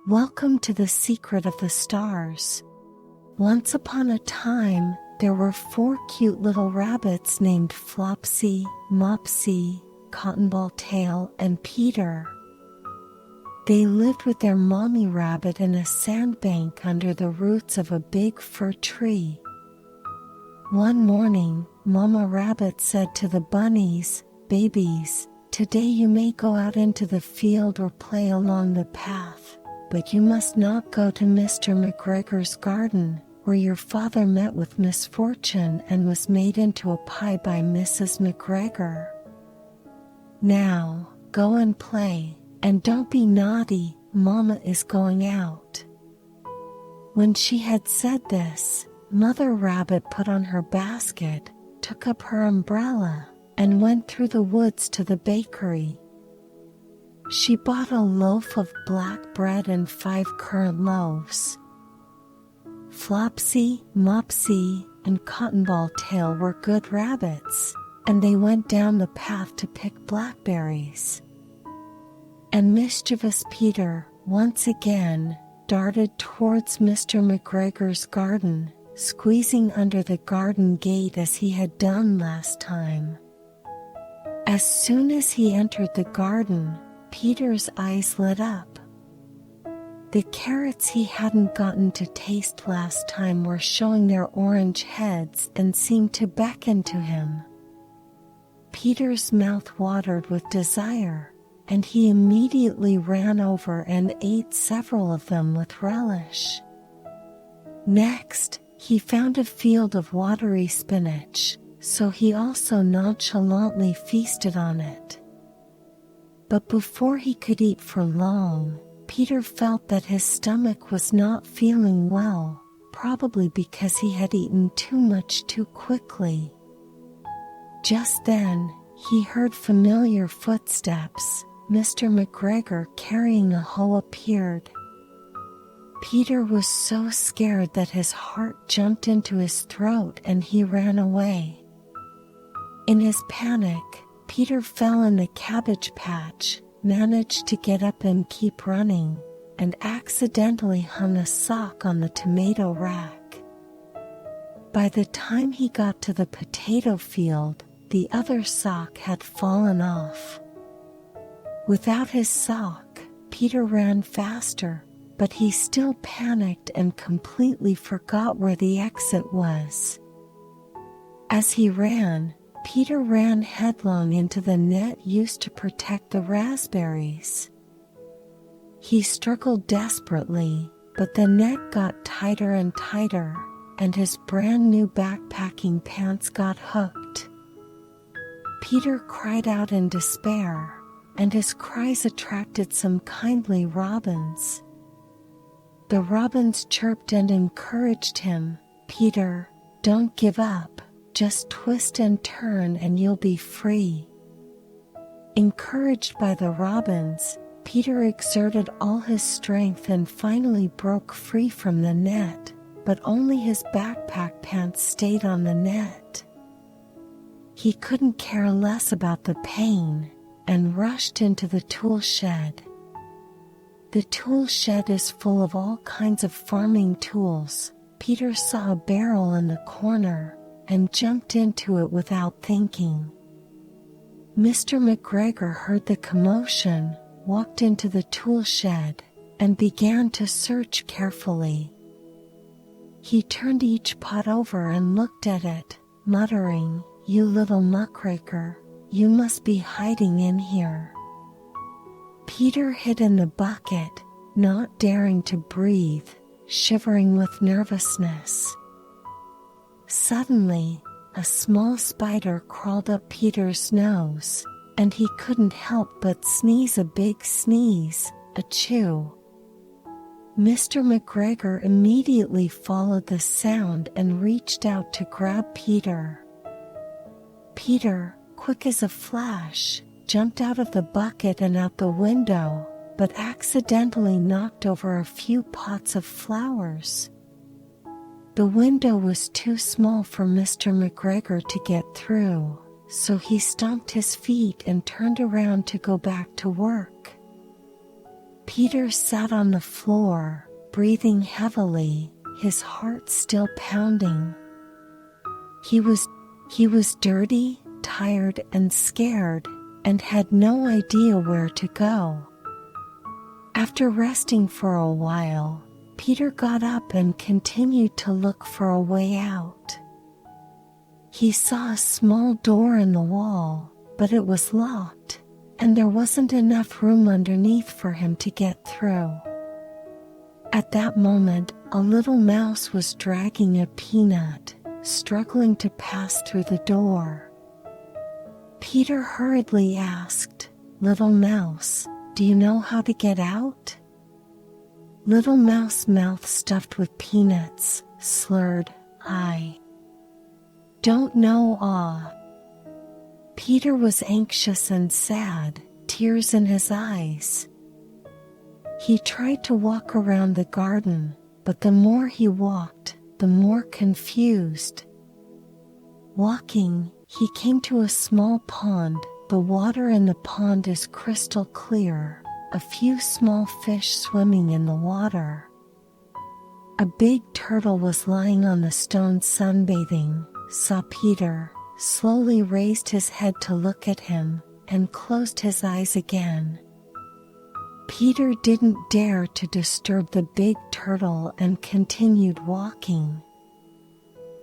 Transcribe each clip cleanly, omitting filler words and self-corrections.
Welcome to the secret of the stars. Once upon a time, there were 4 cute little rabbits named Flopsy, Mopsy, Cottonball Tail, and Peter. They lived with their mommy rabbit in a sandbank under the roots of a big fir tree. One morning, Mama Rabbit said to the bunnies, "Babies, today you may go out into the field or play along the path, but you must not go to Mr. McGregor's garden, where your father met with misfortune and was made into a pie by Mrs. McGregor. Now, go and play, and don't be naughty, Mama is going out." When she had said this, Mother Rabbit put on her basket, took up her umbrella, and went through the woods to the bakery. She bought a loaf of black bread and 5 currant loaves. Flopsy, Mopsy, and Cottonball Tail were good rabbits, and they went down the path to pick blackberries. And mischievous Peter, once again, darted towards Mr. McGregor's garden, squeezing under the garden gate as he had done last time. As soon as he entered the garden, Peter's eyes lit up. The carrots he hadn't gotten to taste last time were showing their orange heads and seemed to beckon to him. Peter's mouth watered with desire, and he immediately ran over and ate several of them with relish. Next, he found a field of watery spinach, so he also nonchalantly feasted on it. But before he could eat for long, Peter felt that his stomach was not feeling well, probably because he had eaten too much too quickly. Just then, he heard familiar footsteps. Mr. McGregor carrying a hoe appeared. Peter was so scared that his heart jumped into his throat and he ran away. In his panic, Peter fell in the cabbage patch, managed to get up and keep running, and accidentally hung a sock on the tomato rack. By the time he got to the potato field, the other sock had fallen off. Without his sock, Peter ran faster, but he still panicked and completely forgot where the exit was. As he ran, Peter ran headlong into the net used to protect the raspberries. He struggled desperately, but the net got tighter and tighter, and his brand new backpacking pants got hooked. Peter cried out in despair, and his cries attracted some kindly robins. The robins chirped and encouraged him. "Peter, don't give up. Just twist and turn and you'll be free." Encouraged by the robins, Peter exerted all his strength and finally broke free from the net, but only his backpack pants stayed on the net. He couldn't care less about the pain, and rushed into the tool shed. The tool shed is full of all kinds of farming tools. Peter saw a barrel in the corner, and jumped into it without thinking. Mr. McGregor heard the commotion, walked into the tool shed, and began to search carefully. He turned each pot over and looked at it, muttering, "You little muckraker, you must be hiding in here." Peter hid in the bucket, not daring to breathe, shivering with nervousness. Suddenly, a small spider crawled up Peter's nose, and he couldn't help but sneeze a big sneeze, achoo. Mr. McGregor immediately followed the sound and reached out to grab Peter. Peter, quick as a flash, jumped out of the bucket and out the window, but accidentally knocked over a few pots of flowers. The window was too small for Mr. McGregor to get through, so he stomped his feet and turned around to go back to work. Peter sat on the floor, breathing heavily, his heart still pounding. He was dirty, tired, and scared, and had no idea where to go. After resting for a while, Peter got up and continued to look for a way out. He saw a small door in the wall, but it was locked, and there wasn't enough room underneath for him to get through. At that moment, a little mouse was dragging a peanut, struggling to pass through the door. Peter hurriedly asked, "Little mouse, do you know how to get out?" Little Mouse, mouth stuffed with peanuts, slurred, "I don't know, ah." Peter was anxious and sad, tears in his eyes. He tried to walk around the garden, but the more he walked, the more confused. Walking, he came to a small pond. The water in the pond is crystal clear, a few small fish swimming in the water. A big turtle was lying on the stone sunbathing, saw Peter, slowly raised his head to look at him, and closed his eyes again. Peter didn't dare to disturb the big turtle and continued walking.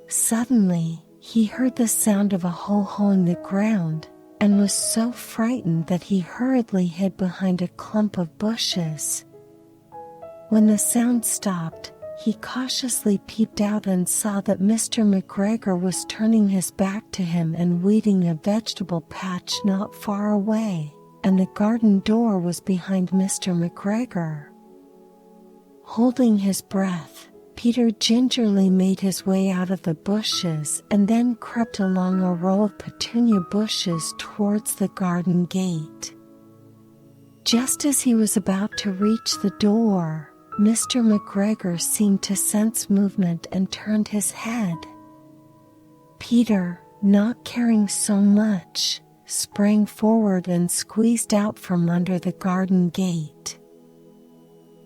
Suddenly, he heard the sound of a hoe hoeing the ground, and was so frightened that he hurriedly hid behind a clump of bushes. When the sound stopped, he cautiously peeped out and saw that Mr. McGregor was turning his back to him and weeding a vegetable patch not far away, and the garden door was behind Mr. McGregor. Holding his breath, Peter gingerly made his way out of the bushes and then crept along a row of petunia bushes towards the garden gate. Just as he was about to reach the door, Mr. McGregor seemed to sense movement and turned his head. Peter, not caring so much, sprang forward and squeezed out from under the garden gate.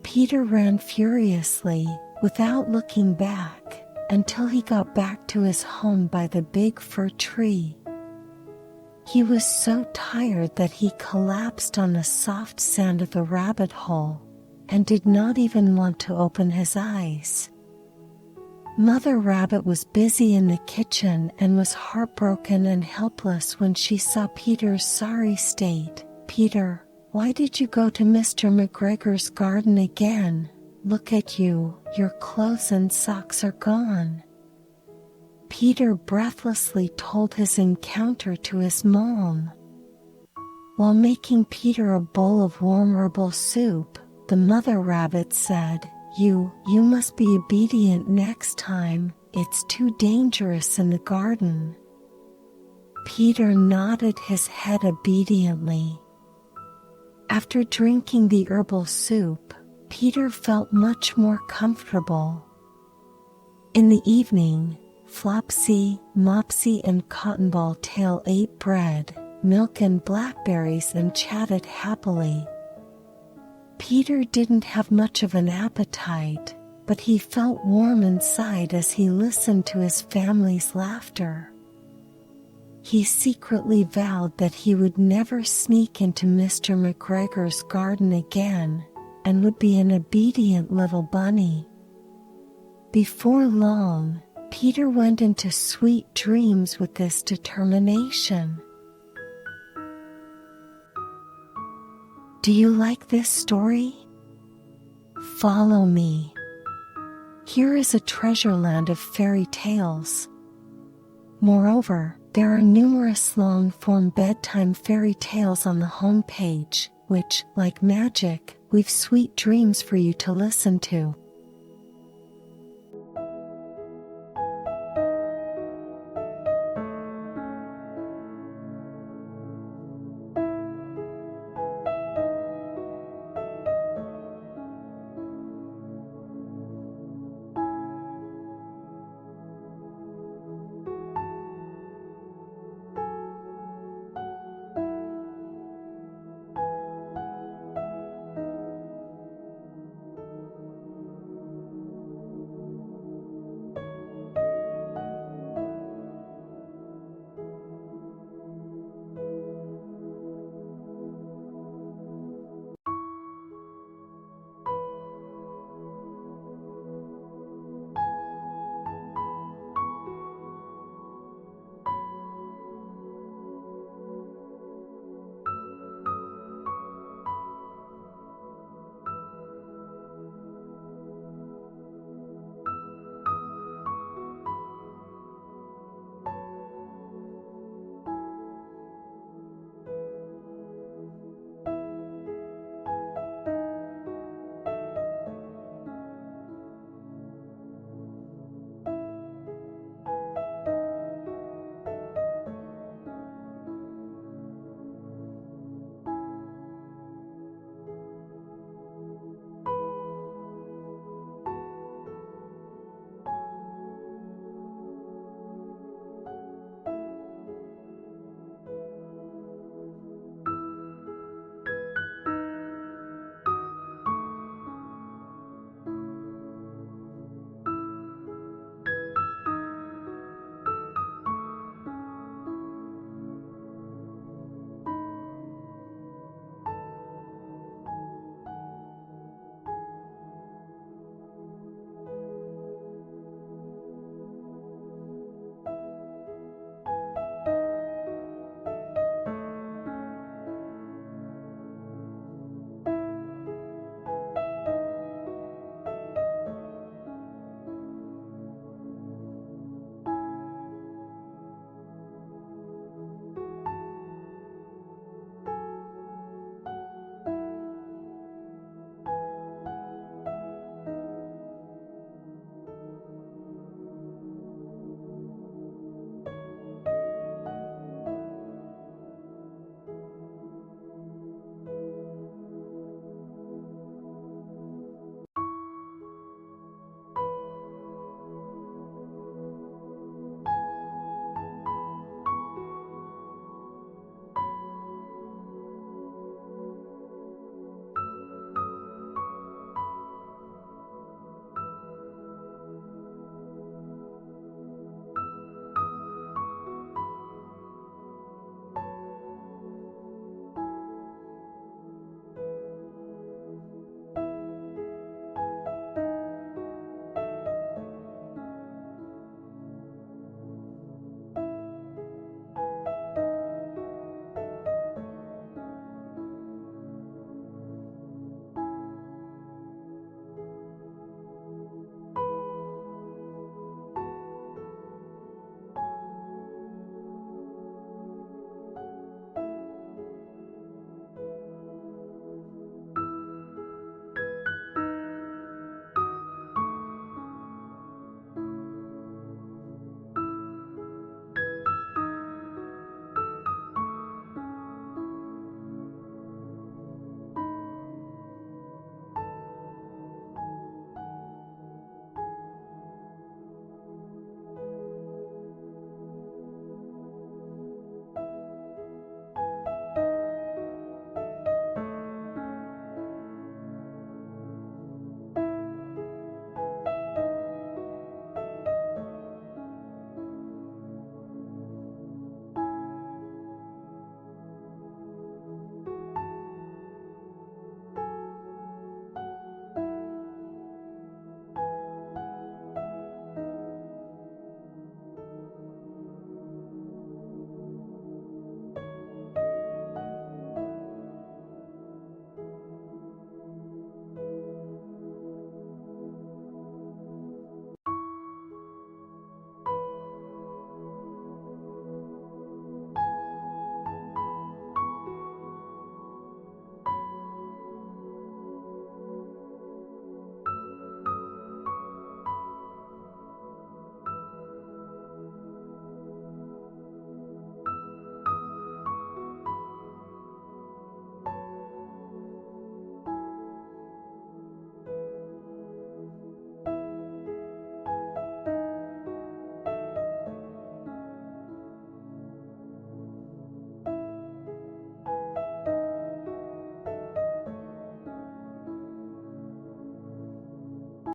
Peter ran furiously, without looking back, until he got back to his home by the big fir tree. He was so tired that he collapsed on the soft sand of the rabbit hole, and did not even want to open his eyes. Mother Rabbit was busy in the kitchen and was heartbroken and helpless when she saw Peter's sorry state. "Peter, why did you go to Mr. McGregor's garden again? Look at you, your clothes and socks are gone." Peter breathlessly told his encounter to his mom. While making Peter a bowl of warm herbal soup, the mother rabbit said, You must be obedient next time, it's too dangerous in the garden." Peter nodded his head obediently. After drinking the herbal soup, Peter felt much more comfortable. In the evening, Flopsy, Mopsy, and Cottonball Tail ate bread, milk, and blackberries and chatted happily. Peter didn't have much of an appetite, but he felt warm inside as he listened to his family's laughter. He secretly vowed that he would never sneak into Mr. McGregor's garden again, and would be an obedient little bunny. Before long, Peter went into sweet dreams with this determination. Do you like this story? Follow me. Here is a treasure land of fairy tales. Moreover, there are numerous long-form bedtime fairy tales on the homepage, which, like magic, weave sweet dreams for you to listen to.